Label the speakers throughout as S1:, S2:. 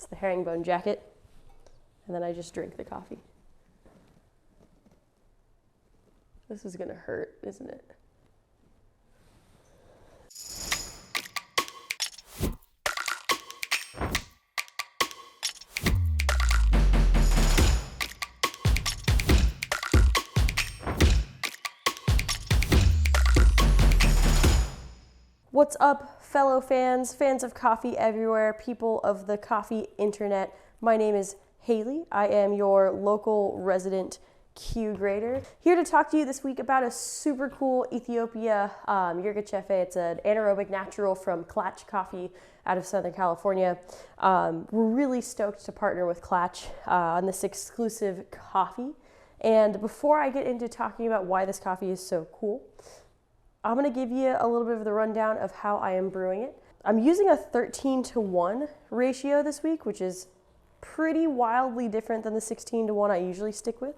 S1: It's the herringbone jacket. And then I just drink the coffee. This is gonna hurt, isn't it? What's up, fellow fans, fans of coffee everywhere, people of the coffee internet? My name is Haley. I am your local resident Q grader. Here to talk to you this week about a super cool Ethiopia Yirgacheffe. It's an anaerobic natural from Klatch Coffee out of Southern California. We're really stoked to partner with Klatch on this exclusive coffee. And before I get into talking about why this coffee is so cool, I'm gonna give you a little bit of the rundown of how I am brewing it. I'm using a 13:1 ratio this week, which is pretty wildly different than the 16:1 I usually stick with.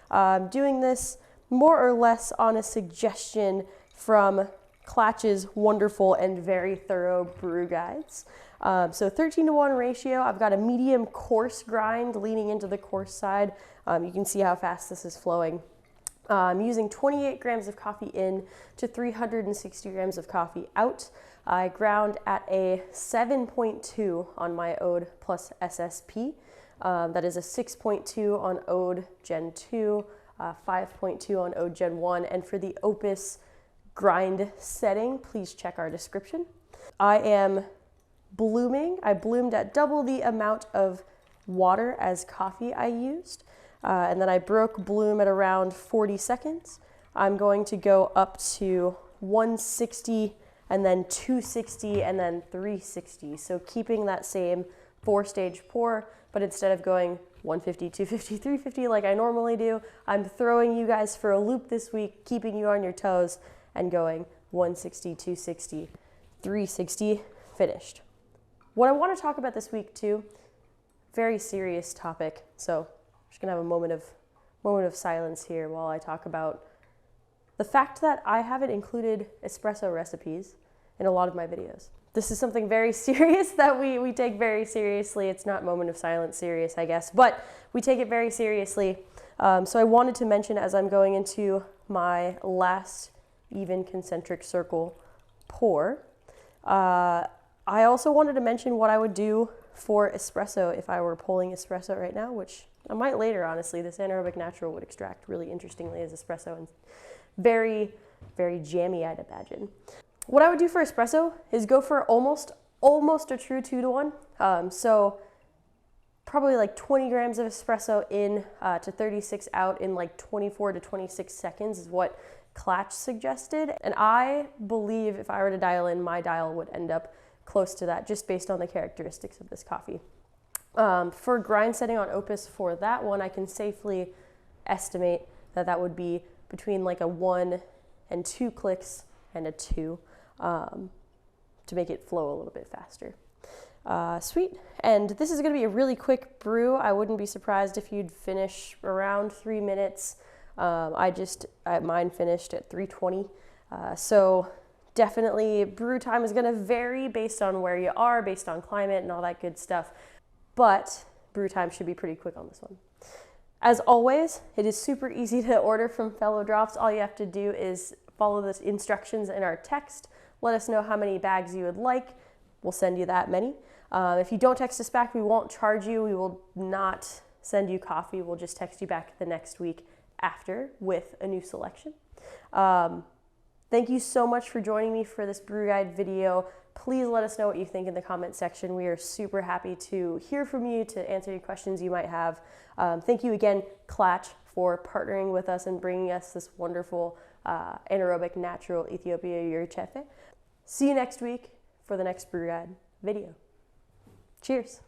S1: I'm doing this more or less on a suggestion from Klatch's wonderful and very thorough brew guides. So 13:1 ratio, I've got a medium coarse grind leaning into the coarse side. You can see how fast this is flowing. I'm using 28 grams of coffee in to 360 grams of coffee out. I ground at a 7.2 on my Ode plus SSP. That is a 6.2 on Ode Gen 2, 5.2 on Ode Gen 1. And for the Opus grind setting, please check our description. I am blooming. I bloomed at double the amount of water as coffee I used. And then I broke bloom at around 40 seconds. I'm going to go up to 160 and then 260 and then 360. So keeping that same 4-stage pour, but instead of going 150, 250, 350 like I normally do, I'm throwing you guys for a loop this week, keeping you on your toes and going 160, 260, 360, finished. What I want to talk about this week too, very serious topic. So I'm just gonna have a moment of silence here while I talk about the fact that I haven't included espresso recipes in a lot of my videos. This is something very serious that we take very seriously. It's not moment of silence serious, I guess, but we take it very seriously. So I wanted to mention as I'm going into my last even concentric circle pour, I also wanted to mention what I would do for espresso if I were pulling espresso right now, which I might later, honestly. This anaerobic natural would extract really interestingly as espresso and very, very jammy, I'd imagine. What I would do for espresso is go for almost a true 2:1. So probably like 20 grams of espresso in to 36 out in like 24 to 26 seconds is what Klatch suggested. And I believe if I were to dial in, my dial would end up close to that just based on the characteristics of this coffee. For grind setting on Opus for that one, I can safely estimate that that would be between like a 1 and 2 clicks and a 2 to make it flow a little bit faster. Sweet. And this is going to be a really quick brew. I wouldn't be surprised if you'd finish around 3 minutes. Mine finished at 3:20. So definitely brew time is going to vary based on where you are, based on climate and all that good stuff. But brew time should be pretty quick on this one. As always, it is super easy to order from Fellow Drops. All you have to do is follow the instructions in our text. Let us know how many bags you would like. We'll send you that many. If you don't text us back, we won't charge you. We will not send you coffee. We'll just text you back the next week after with a new selection. Thank you so much for joining me for this brew guide video. Please let us know what you think in the comment section. We are super happy to hear from you, to answer any questions you might have. Thank you again, Klatch, for partnering with us and bringing us this wonderful anaerobic natural Ethiopia Yirgacheffe. See you next week for the next brew guide video. Cheers.